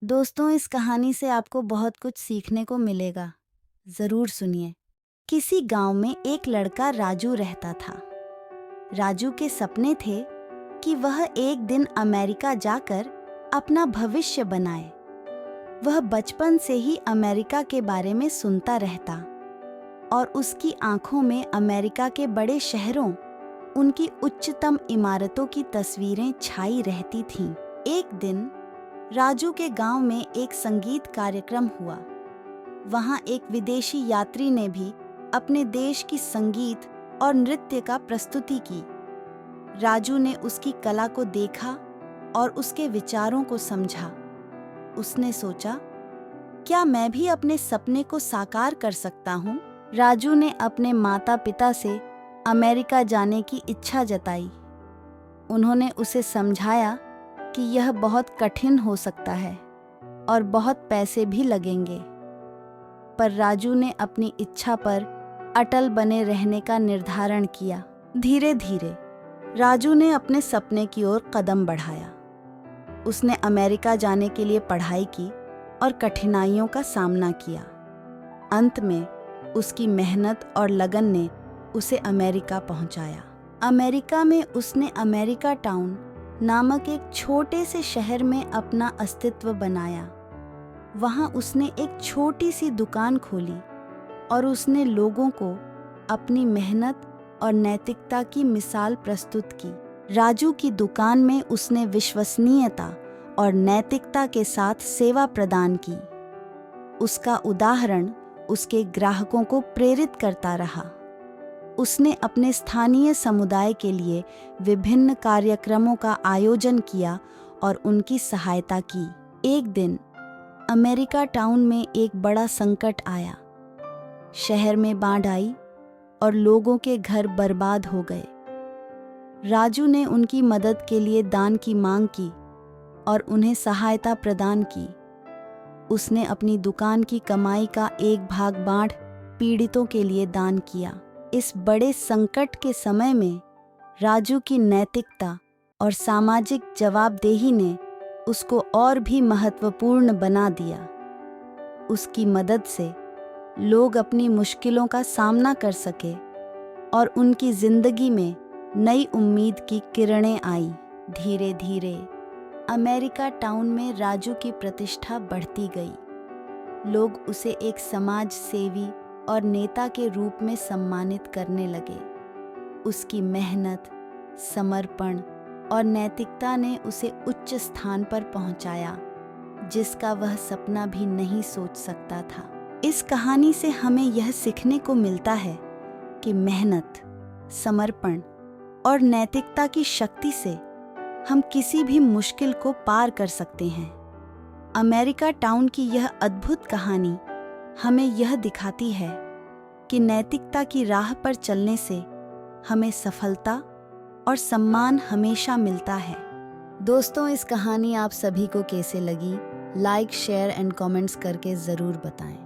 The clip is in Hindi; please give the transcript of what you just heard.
दोस्तों, इस कहानी से आपको बहुत कुछ सीखने को मिलेगा। जरूर सुनिए। किसी गांव में एक लड़का राजू रहता था। राजू के सपने थे कि वह एक दिन अमेरिका जाकर अपना भविष्य बनाए। वह बचपन से ही अमेरिका के बारे में सुनता रहता और उसकी आंखों में अमेरिका के बड़े शहरों, उनकी उच्चतम इमारतों की तस्वीरें छाई रहती थीं। एक दिन राजू के गांव में एक संगीत कार्यक्रम हुआ। वहां एक विदेशी यात्री ने भी अपने देश की संगीत और नृत्य का प्रस्तुति की। राजू ने उसकी कला को देखा और उसके विचारों को समझा। उसने सोचा, क्या मैं भी अपने सपने को साकार कर सकता हूँ? राजू ने अपने माता पिता से अमेरिका जाने की इच्छा जताई। उन्होंने उसे समझाया कि यह बहुत कठिन हो सकता है और बहुत पैसे भी लगेंगे, पर राजू ने अपनी इच्छा पर अटल बने रहने का निर्धारण किया। धीरे धीरे राजू ने अपने सपने की ओर कदम बढ़ाया। उसने अमेरिका जाने के लिए पढ़ाई की और कठिनाइयों का सामना किया। अंत में उसकी मेहनत और लगन ने उसे अमेरिका पहुंचाया। अमेरिका में उसने अमेरिका टाउन नामक एक छोटे से शहर में अपना अस्तित्व बनाया। वहां उसने एक छोटी सी दुकान खोली और उसने लोगों को अपनी मेहनत और नैतिकता की मिसाल प्रस्तुत की। राजू की दुकान में उसने विश्वसनीयता और नैतिकता के साथ सेवा प्रदान की। उसका उदाहरण उसके ग्राहकों को प्रेरित करता रहा। उसने अपने स्थानीय समुदाय के लिए विभिन्न कार्यक्रमों का आयोजन किया और उनकी सहायता की। एक दिन अमेरिका टाउन में एक बड़ा संकट आया। शहर में बाढ़ आई और लोगों के घर बर्बाद हो गए। राजू ने उनकी मदद के लिए दान की मांग की और उन्हें सहायता प्रदान की। उसने अपनी दुकान की कमाई का एक भाग बाढ़ पीड़ितों के लिए दान किया। इस बड़े संकट के समय में राजू की नैतिकता और सामाजिक जवाबदेही ने उसको और भी महत्वपूर्ण बना दिया। उसकी मदद से लोग अपनी मुश्किलों का सामना कर सके और उनकी जिंदगी में नई उम्मीद की किरणें आई। धीरे धीरे अमेरिका टाउन में राजू की प्रतिष्ठा बढ़ती गई। लोग उसे एक समाज सेवी और नेता के रूप में सम्मानित करने लगे। उसकी मेहनत, समर्पण और नैतिकता ने उसे उच्च स्थान पर पहुंचाया, जिसका वह सपना भी नहीं सोच सकता था। इस कहानी से हमें यह सीखने को मिलता है कि मेहनत, समर्पण और नैतिकता की शक्ति से हम किसी भी मुश्किल को पार कर सकते हैं। अमेरिका टाउन की यह अद्भुत कहानी हमें यह दिखाती है कि नैतिकता की राह पर चलने से हमें सफलता और सम्मान हमेशा मिलता है। दोस्तों, इस कहानी आप सभी को कैसे लगी? लाइक, शेयर एंड कमेंट्स करके ज़रूर बताएं।